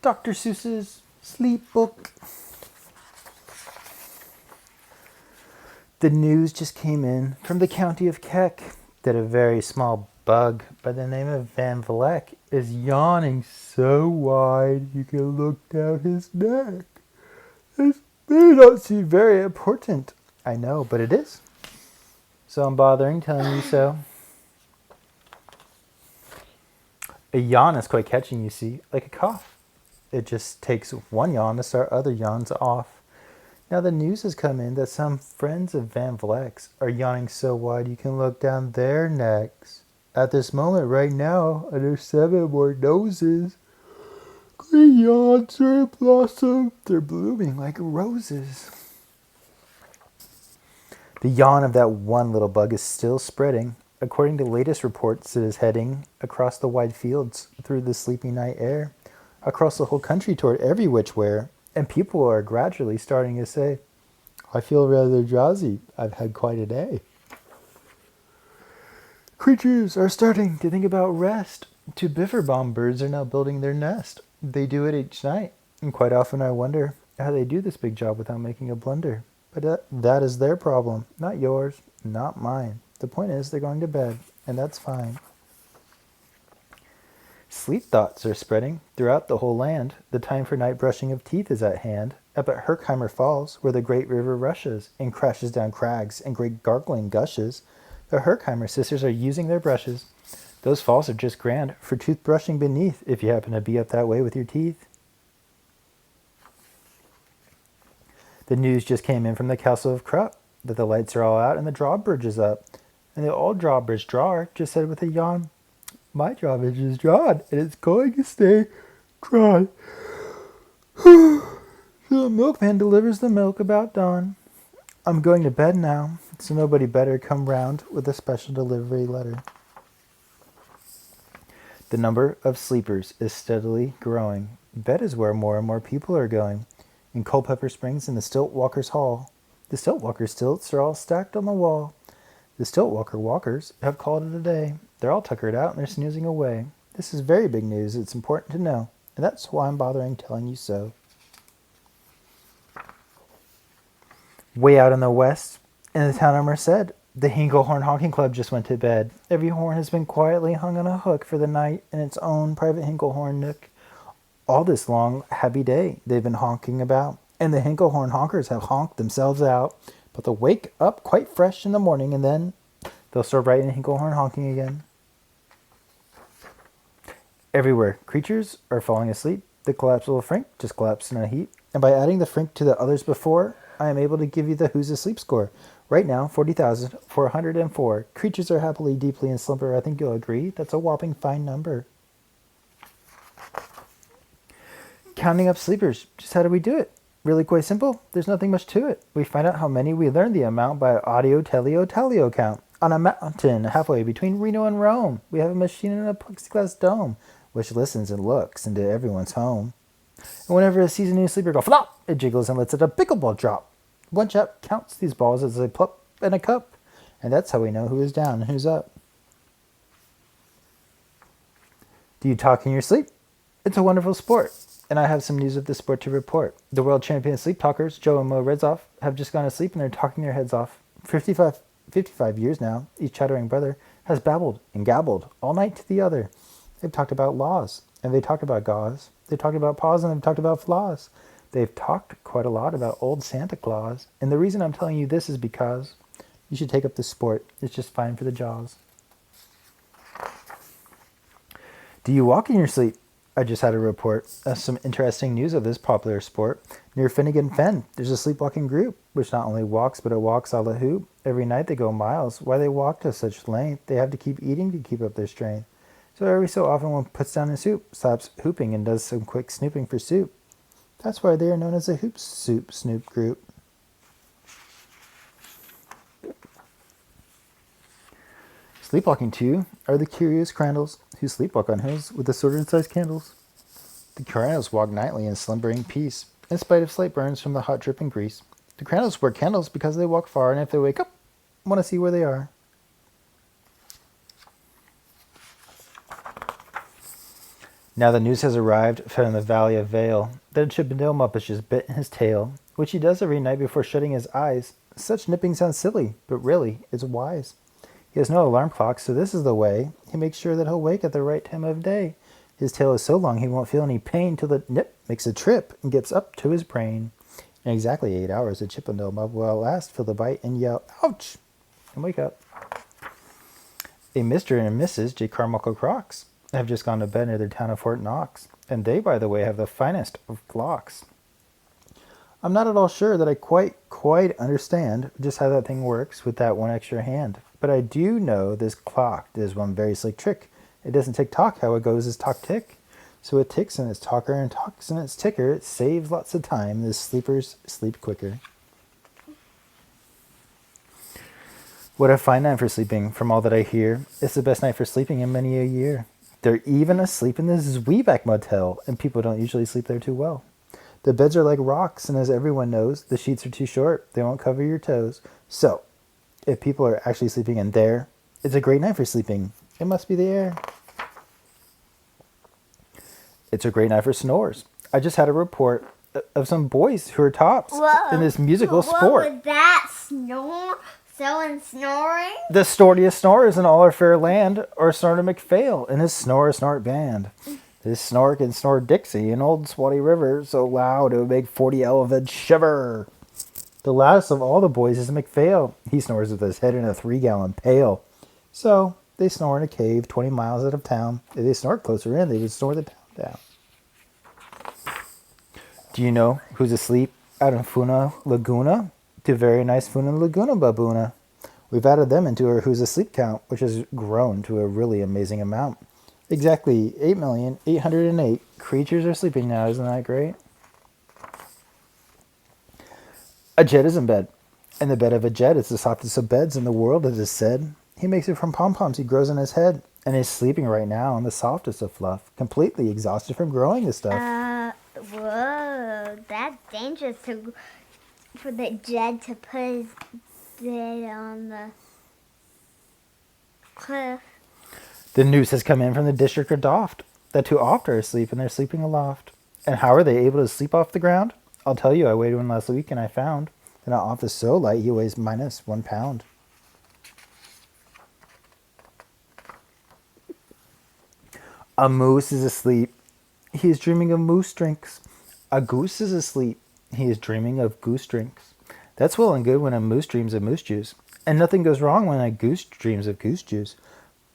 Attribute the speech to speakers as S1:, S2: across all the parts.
S1: Dr. Seuss's Sleep Book. The news just came in from the county of Keck that a very small bug by the name of Van Vleck is yawning so wide you can look down his neck. This may not seem very important, I know, but it is. So I'm bothering telling you so. A yawn is quite catching, you see, like a cough. It just takes one yawn to start other yawns off. Now the news has come in that some friends of Van Vleck's are yawning so wide you can look down their necks. At this moment right now, under 7 more noses, green yawns are in blossom. They're blooming like roses. The yawn of that one little bug is still spreading. According to latest reports, it is heading across the wide fields, through the sleepy night air, across the whole country toward every which where, and people are gradually starting to say, I feel rather drowsy. I've had quite a day. Creatures are starting to think about rest. 2 biffer-bomb birds are now building their nest. They do it each night, and quite often I wonder how they do this big job without making a blunder. But that is their problem, not yours, not mine. The point is they're going to bed, and that's fine. Sleep thoughts are spreading throughout the whole land. The time for night brushing of teeth is at hand. Up at Herkheimer Falls, where the great river rushes and crashes down crags and great gargling gushes, the Herkheimer sisters are using their brushes. Those falls are just grand for toothbrushing beneath if you happen to be up that way with your teeth. The news just came in from the Castle of Krupp that the lights are all out and the drawbridge is up. And the old drawbridge drawer just said with a yawn, my drawbridge is drawn, and it's going to stay drawn. The milkman delivers the milk about dawn. I'm going to bed now, so nobody better come round with a special delivery letter. The number of sleepers is steadily growing. Bed is where more and more people are going. In Culpeper Springs and the Stiltwalkers' Hall. The Stiltwalker stilts are all stacked on the wall. The Stiltwalker walkers have called it a day. They're all tuckered out and they're snoozing away. This is very big news. It's important to know. And that's why I'm bothering telling you so. Way out in the west, in the town of Merced, the Hinklehorn Honking Club just went to bed. Every horn has been quietly hung on a hook for the night in its own private Hinklehorn nook. All this long, happy day they've been honking about, and the Hinklehorn honkers have honked themselves out. But they'll wake up quite fresh in the morning, and then they'll start right in Hinklehorn honking again. Everywhere, creatures are falling asleep. The collapsible Frink just collapsed in a heap, and by adding the Frink to the others before, I am able to give you the Who's Asleep score. Right now, 40,404. Creatures are happily, deeply in slumber. I think you'll agree. That's a whopping fine number. Counting up sleepers. Just how do we do it? Really quite simple. There's nothing much to it. We find out how many we learn the amount by audio-teleo-teleo count. On a mountain halfway between Reno and Rome, we have a machine in a plexiglass dome, which listens and looks into everyone's home. And whenever it sees a new sleeper go flop, it jiggles and lets it a pickleball drop. One chap counts these balls as they plop in a cup, and that's how we know who is down and who's up. Do you talk in your sleep? It's a wonderful sport, and I have some news of the sport to report. The world champion sleep talkers, Joe and Mo Redzoff, have just gone to sleep and they're talking their heads off. 55 years now, each chattering brother has babbled and gabbled all night to the other. They've talked about laws, and they talked about gauze. They've talked about paws, and they've talked about flaws. They've talked quite a lot about old Santa Claus. And the reason I'm telling you this is because you should take up this sport. It's just fine for the jaws. Do you walk in your sleep? I just had a report of some interesting news of this popular sport. Near Finnegan Fen, there's a sleepwalking group, which not only walks, but it walks a la hoop. Every night they go miles. Why they walk to such length? They have to keep eating to keep up their strength. So every so often one puts down his soup, stops hooping, and does some quick snooping for soup. That's why they are known as a Hoop Soup Snoop group. Sleepwalking, too, are the curious crandalls who sleepwalk on hills with assorted-sized candles. The crandalls walk nightly in slumbering peace, in spite of slight burns from the hot dripping grease. The crandalls wear candles because they walk far, and if they wake up, want to see where they are. Now the news has arrived from the Valley of Vale that a Chippendale Muppet just bit in his tail, which he does every night before shutting his eyes. Such nipping sounds silly, but really, it's wise. He has no alarm clock, so this is the way. He makes sure that he'll wake at the right time of day. His tail is so long he won't feel any pain till the nip makes a trip and gets up to his brain. In exactly 8 hours, the Chippendale Muppet will at last feel the bite and yell, "Ouch!" and wake up. A Mr. and Mrs. J. Carmichael Crocs have just gone to bed near their town of Fort Knox, and they, by the way, have the finest of clocks. I'm not at all sure that I quite understand just how that thing works with that one extra hand, but I do know this clock does one very slick trick. It doesn't tick-tock, how it goes is tock-tick. So it ticks in its talker and talks in its ticker. It saves lots of time. The sleepers sleep quicker. What a fine night for sleeping, from all that I hear. It's the best night for sleeping in many a year. They're even asleep in the Zwieback Motel, and people don't usually sleep there too well. The beds are like rocks, and as everyone knows, the sheets are too short. They won't cover your toes. So, if people are actually sleeping in there, it's a great night for sleeping. It must be the air. It's a great night for snores. I just had a report of some boys who are tops in this musical sport.
S2: What was that? Snore? Someone snoring?
S1: The snortiest snorers in all our fair land are Snorter McPhail and his snort band. This snore can snore Dixie in old Swatty River so loud it would make 40 elephants shiver. The loudest of all the boys is McPhail. He snores with his head in a 3-gallon pail. So they snore in a cave 20 miles out of town. If they snort closer in, they would snore the town down. Do you know who's asleep out in Funa Laguna? To very nice Funa Laguna Baboona. We've added them into our Who's Asleep count, which has grown to a really amazing amount. Exactly 8,808 creatures are sleeping now. Isn't that great? A jet is in bed, and the bed of a jet is the softest of beds in the world, it is said. He makes it from pom-poms he grows in his head, and is sleeping right now on the softest of fluff, completely exhausted from growing the stuff.
S2: Whoa, that's dangerous for the jet to put his bed on the cliff.
S1: The news has come in from the district of Doft that too oft are asleep and they're sleeping aloft. And how are they able to sleep off the ground? I'll tell you, I weighed one last week and I found that our off is so light he weighs minus 1 pound. A moose is asleep. He is dreaming of moose drinks. A goose is asleep. He is dreaming of goose drinks. That's well and good when a moose dreams of moose juice. And nothing goes wrong when a goose dreams of goose juice.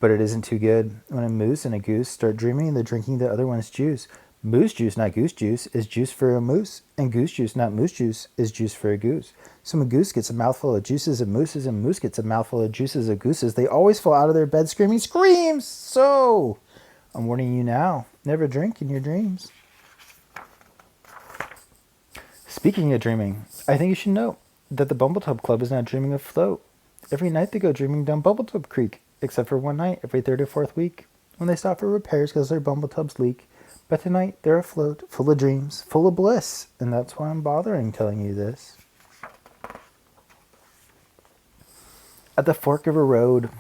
S1: But it isn't too good when a moose and a goose start dreaming they're drinking the other one's juice. Moose juice, not goose juice, is juice for a moose. And goose juice, not moose juice, is juice for a goose. So when a goose gets a mouthful of juices of mooses and moose gets a mouthful of juices of gooses, they always fall out of their bed screaming, "Screams!" So, I'm warning you now, never drink in your dreams. Speaking of dreaming, I think you should know that the Bumbletub Club is now dreaming afloat. Every night they go dreaming down Bumbletub Creek, except for one night every 3rd or 4th week, when they stop for repairs because their Bumbletubs leak. But tonight they're afloat, full of dreams, full of bliss, and that's why I'm bothering telling you this. At the fork of a road,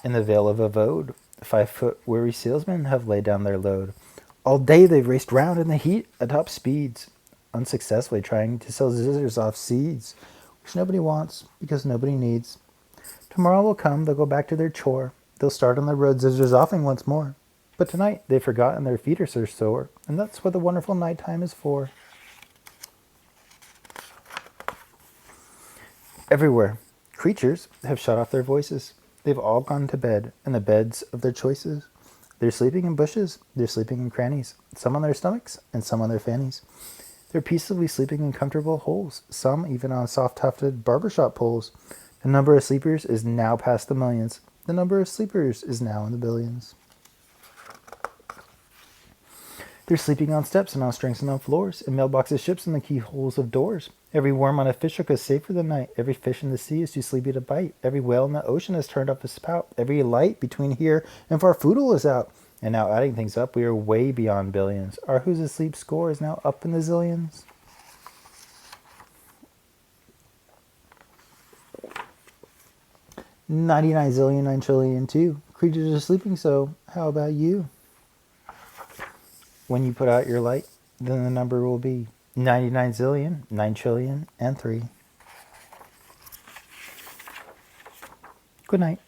S1: in the Vale of Avode, 5-foot weary salesmen have laid down their load. All day they've raced round in the heat at top speeds, unsuccessfully trying to sell scissors off seeds, which nobody wants because nobody needs. Tomorrow will come, they'll go back to their chore. They'll start on the road scissors offing once more. But tonight they've forgotten their feet are so sore, and that's what the wonderful nighttime is for. Everywhere, creatures have shut off their voices. They've all gone to bed in the beds of their choices. They're sleeping in bushes, they're sleeping in crannies, some on their stomachs and some on their fannies. They're peaceably sleeping in comfortable holes, some even on soft-tufted barbershop poles. The number of sleepers is now past the millions. The number of sleepers is now in the billions. They're sleeping on steps and on strings and on floors, in mailboxes, ships, and the keyholes of doors. Every worm on a fish hook is safe for the night. Every fish in the sea is too sleepy to bite. Every whale in the ocean has turned off his spout. Every light between here and Farfoodle is out. And now adding things up, we are way beyond billions. Our Who's Asleep score is now up in the zillions. $99 zillion, 9 trillion, 2. Creatures are sleeping, so how about you? when you put out your light, then the number will be 99 zillion, 9 trillion, and 3. Good night.